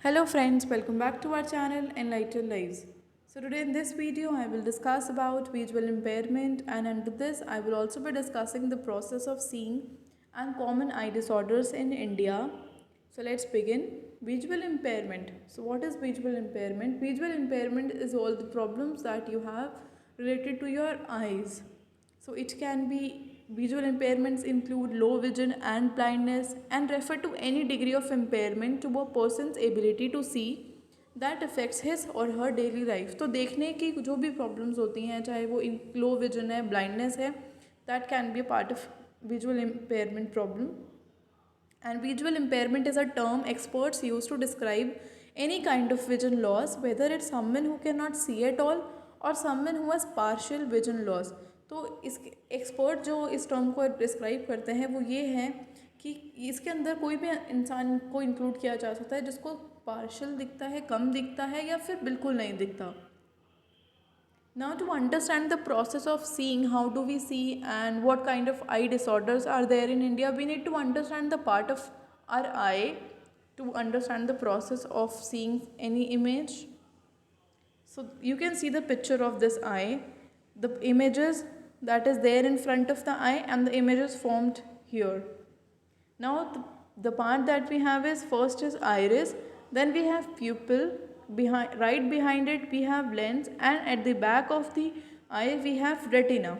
Hello friends, welcome back to our channel Enlightened Lives. So today in this video I will discuss about visual impairment, and under this I will also be discussing the process of seeing and common eye disorders in India. So let's begin. Visual impairment. So what is visual impairment? Visual impairment is all the problems that you have related to your eyes. So it can be visual impairments include low vision and blindness and refer to any degree of impairment to a person's ability to see that affects his or her daily life. तो देखने की जो भी problems होती हैं, चाहे वो low vision है, ब्लाइंडनेस है, that can be a part of visual impairment problem. And visual impairment is a term experts use to describe any kind of vision loss, whether it's someone who cannot see at all or someone who has partial vision loss. तो इस expert जो इस term को describe करते हैं वो ये हैं कि इसके अंदर कोई भी इंसान को इंक्लूड किया जा सकता है जिसको पार्शियल दिखता है, कम दिखता है या फिर बिल्कुल नहीं दिखता. Now to understand the process of seeing, how do we see and what kind of eye disorders are there in India, we need to understand the part of our eye to understand the process of seeing any image. So you can see the picture of this eye, the images that is there in front of the eye and the images formed here. Now the part that we have is first is iris, then we have pupil, right behind it we have lens, and at the back of the eye we have retina.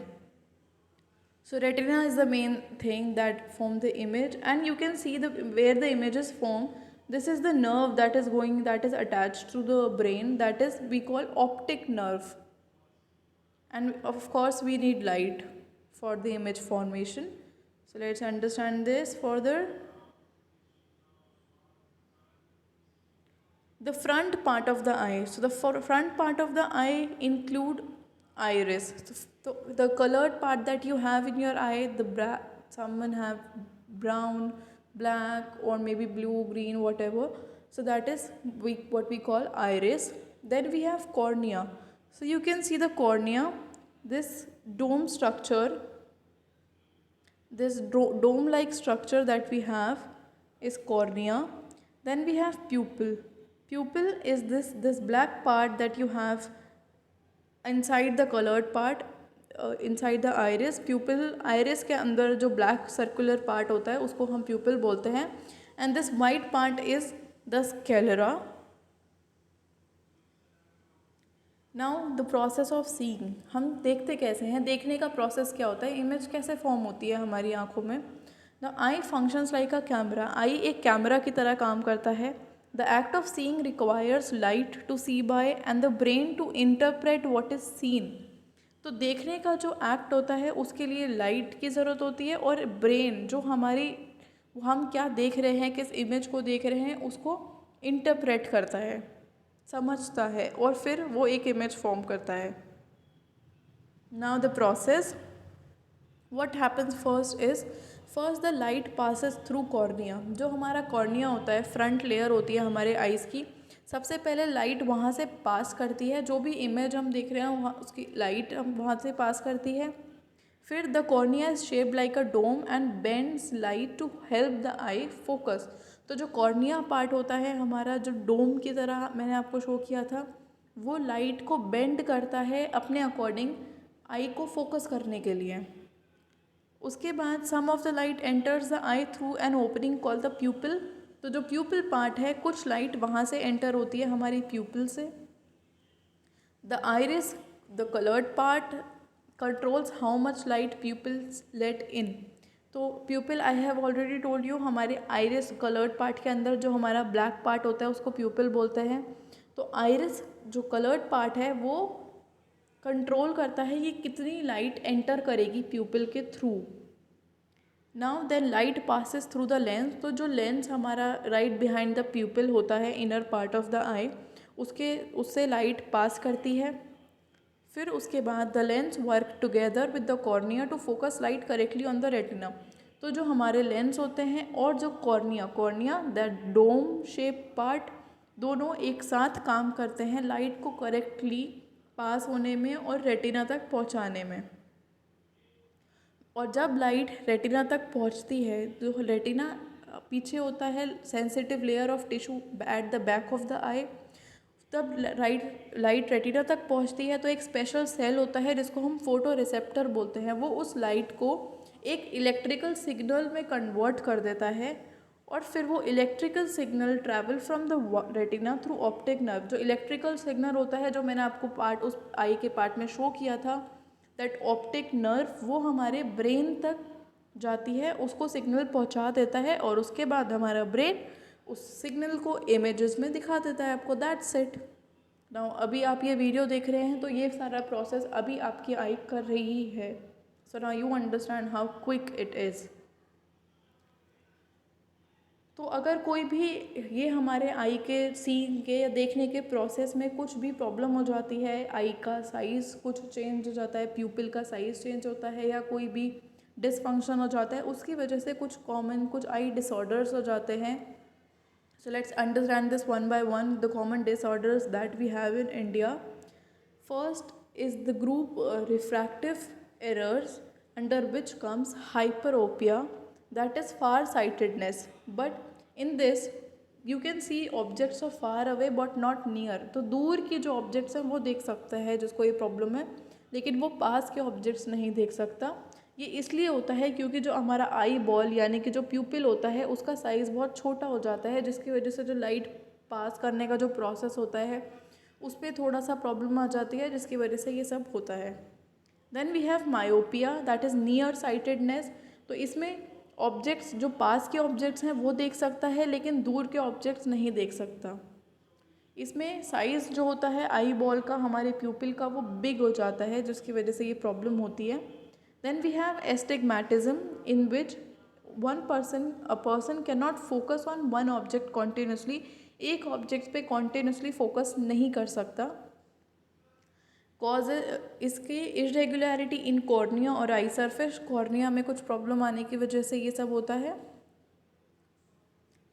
So retina is the main thing that form the image, and you can see where the image is formed. This is the nerve that is attached to the brain, that is we call optic nerve. And of course we need light for the image formation. So let's understand this further. The front part of the eye. So the front part of the eye include iris. So the colored part that you have in your eye, someone have brown, black, or maybe blue, green, whatever. So that is what we call iris. Then we have cornea. So you can see the cornea, this dome structure, this dome-like structure that we have is cornea. Then we have pupil. Pupil is this black part that you have inside the colored part, inside the iris. Pupil iris के अंदर जो black circular part होता है उसको हम pupil बोलते हैं. And this white part is the sclera. Now the process of seeing. हम देखते कैसे हैं, देखने का process क्या होता है, image कैसे form होती है हमारी आँखों में. The eye functions like a camera. Eye एक कैमरा की तरह काम करता है. The act of seeing requires light to see by and the brain to interpret what is seen. तो देखने का जो एक्ट होता है उसके लिए लाइट की ज़रूरत होती है, और ब्रेन जो हम क्या देख रहे हैं, किस इमेज को देख रहे हैं, उसको इंटरप्रेट करता है, समझता है, और फिर वो एक इमेज फॉर्म करता है. Now the process, what happens first the light passes through cornea. जो हमारा कॉर्निया होता है, फ्रंट लेयर होती है हमारे आइज़ की, सबसे पहले लाइट वहाँ से पास करती है. जो भी इमेज हम देख रहे हैं वहाँ उसकी लाइट हम वहाँ से पास करती है. फिर the cornea is shaped like a dome and bends light to help the eye focus. तो जो कॉर्निया पार्ट होता है हमारा, जो डोम की तरह मैंने आपको शो किया था, वो लाइट को बेंड करता है अपने अकॉर्डिंग आई को फोकस करने के लिए. उसके बाद some of the light enters the eye through an opening call the pupil. तो जो प्यूपिल पार्ट है, कुछ लाइट वहाँ से एंटर होती है हमारी प्यूपिल से. The iris, the coloured part, controls how much light pupils let in. तो pupil I have already told you, हमारे आइरिस कलर्ड पार्ट के अंदर जो हमारा ब्लैक पार्ट होता है उसको प्यूपिल बोलते हैं. तो आइरिस जो कलर्ड पार्ट है वो कंट्रोल करता है ये कितनी लाइट एंटर करेगी प्यूपिल के थ्रू. Now then light passes through the lens. तो जो लेंस हमारा राइट बिहाइंड द प्यूपिल होता है, inner part of the eye, उससे लाइट पास करती है. फिर उसके बाद the lens work together with the cornea to focus light correctly on the retina. तो जो हमारे लेंस होते हैं और जो cornea the dome shape part, दोनों एक साथ काम करते हैं लाइट को करेक्टली पास होने में और रेटिना तक पहुंचाने में. और जब लाइट रेटिना तक पहुंचती है तो रेटिना पीछे होता है sensitive layer of tissue at the back of the eye. तब लाइट रेटिना तक पहुंचती है तो एक स्पेशल सेल होता है जिसको हम फोटो रिसेप्टर बोलते हैं, वो उस लाइट को एक इलेक्ट्रिकल सिग्नल में कन्वर्ट कर देता है और फिर वो electrical signal travel from the retina through optic nerve. जो इलेक्ट्रिकल सिग्नल होता है जो मैंने आपको पार्ट उस आई के पार्ट में शो किया था, दैट ऑप्टिक नर्व वो हमारे ब्रेन तक जाती है, उसको सिग्नल पहुंचा देता है और उसके बाद हमारा ब्रेन उस सिग्नल को इमेजेस में दिखा देता है आपको। That's it. नाउ अभी आप ये वीडियो देख रहे हैं तो ये सारा प्रोसेस अभी आपकी आई कर रही है। So now you understand how quick it is. तो अगर कोई भी ये हमारे आई के सीन के या देखने के प्रोसेस में कुछ भी प्रॉब्लम हो जाती है, आई का साइज़ कुछ चेंज हो जाता है, प्यूपिल का साइज़ चेंज होता है या कोई भी डिसफंक्शन हो जाता है, उसकी वजह से कुछ आई डिसऑर्डर्स हो जाते हैं। So let's understand this one by one, the common disorders that we have in India. First is the group refractive errors, under which comes hyperopia, that is far-sightedness. But in this you can see objects of far away but not near. तो दूर की जो objects हैं वो देख सकता है जिसको ये प्रॉब्लम है, लेकिन वो पास के objects नहीं देख सकता। ये इसलिए होता है क्योंकि जो हमारा आई बॉल यानी कि जो प्यूपिल होता है उसका साइज़ बहुत छोटा हो जाता है, जिसकी वजह से जो लाइट पास करने का जो प्रोसेस होता है उस पर थोड़ा सा प्रॉब्लम आ जाती है, जिसकी वजह से ये सब होता है। Then we have myopia, that is near sightedness. तो इसमें ऑब्जेक्ट्स जो पास के ऑब्जेक्ट्स हैं वो देख सकता है लेकिन दूर के ऑब्जेक्ट्स नहीं देख सकता। इसमें साइज़ जो होता है आई बॉल का हमारे प्यूपिल का वो बिग हो जाता है, जिसकी वजह से ये प्रॉब्लम होती है। Then we have astigmatism, in which a person cannot focus on one object continuously. एक ऑब्जेक्ट पे continuously फोकस नहीं कर सकता। कॉज इसकी इरेगुलरिटी इन कॉर्निया और आई सरफेस, कॉर्निया में कुछ प्रॉब्लम आने की वजह से ये सब होता है।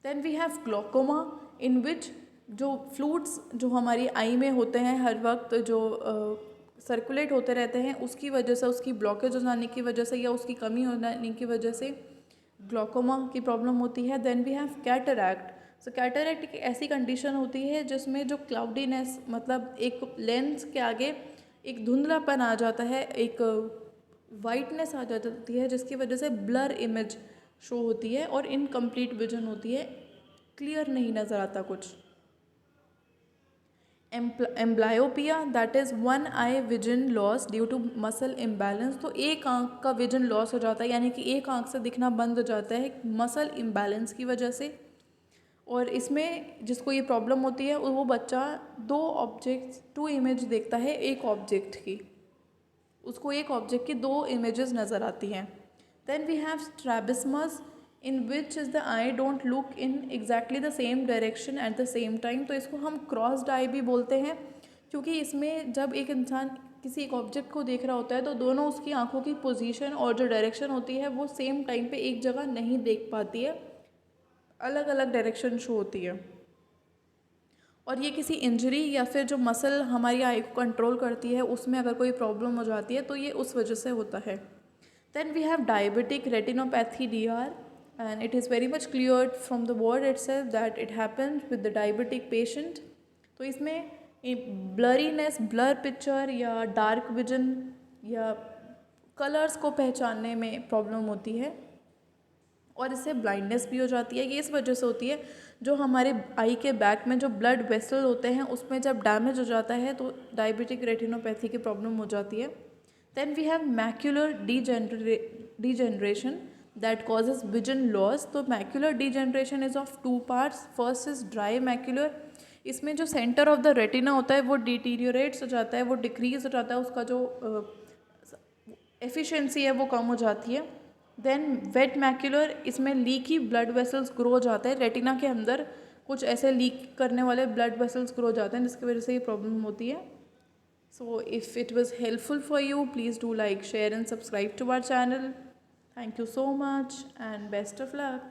देन वी हैव ग्लोकोमा, इन विच जो फ्लूइड्स जो हमारी आई में होते हैं हर वक्त जो सर्कुलेट होते रहते हैं, उसकी वजह से, उसकी ब्लॉकेज हो जाने की वजह से या उसकी कमी हो जाने की वजह से ग्लोकोमा की प्रॉब्लम होती है। Then we have cataract. So cataract एक ऐसी कंडीशन होती है जिसमें जो क्लाउडीनेस मतलब एक लेंस के आगे एक धुंधलापन आ जाता है, एक वाइटनेस आ जाती है, जिसकी वजह से ब्लर इमेज शो होती है और इनकम्प्लीट विजन होती है, क्लियर नहीं नज़र आता कुछ। Amblyopia, that is one eye vision loss due to muscle imbalance. तो एक आँख का विजन लॉस हो जाता है, यानी कि एक आँख से दिखना बंद हो जाता है मसल इम्बैलेंस की वजह से। और इसमें जिसको ये प्रॉब्लम होती है वो बच्चा टू इमेज देखता है एक ऑब्जेक्ट की, उसको एक ऑब्जेक्ट की दो इमेजेस नज़र आती हैं। Then we have strabismus, in which is the eye don't look in exactly the same direction at the same time. तो इसको हम क्रॉस्ड आई भी बोलते हैं, क्योंकि इसमें जब एक इंसान किसी एक ऑब्जेक्ट को देख रहा होता है तो दोनों उसकी आंखों की पोजीशन और जो डायरेक्शन होती है वो सेम टाइम पे एक जगह नहीं देख पाती है, अलग अलग डायरेक्शन शो होती है। और ये किसी इंजरी या फिर जो मसल हमारी आई को कंट्रोल करती है उसमें अगर कोई प्रॉब्लम हो जाती है तो ये उस वजह से होता है। Then we have diabetic retinopathy DR, and it is very much cleared from the word itself that it happens with the diabetic patient. तो इसमें ब्लरीनेस, ब्लर पिक्चर या डार्क विजन या कलर्स को पहचानने में प्रॉब्लम होती है और इससे ब्लाइंडनेस भी हो जाती है। ये इस वजह से होती है जो हमारे आई के बैक में जो ब्लड वेसल होते हैं उसमें जब डैमेज हो जाता है तो डायबिटिक रेटिनोपैथी की प्रॉब्लम हो जाती है। Then we have macular degeneration that causes vision loss. तो macular degeneration is of two parts. First is dry macular. इसमें जो सेंटर ऑफ द रेटिना होता है वो डिटीरियोरेट्स हो जाता है, वो डिक्रीज हो जाता है, उसका जो एफिशिएंसी है वो कम हो जाती है। देन वेट मैक्यूलर, इसमें लीकी ब्लड वेसल्स ग्रो हो जाते हैं, रेटिना के अंदर कुछ ऐसे लीक करने वाले ब्लड वेसल्स ग्रो हो जाते हैं जिसकी वजह से ये प्रॉब्लम होती है। So if it was helpful for you, please do like, share and subscribe to our channel. Thank you so much and best of luck.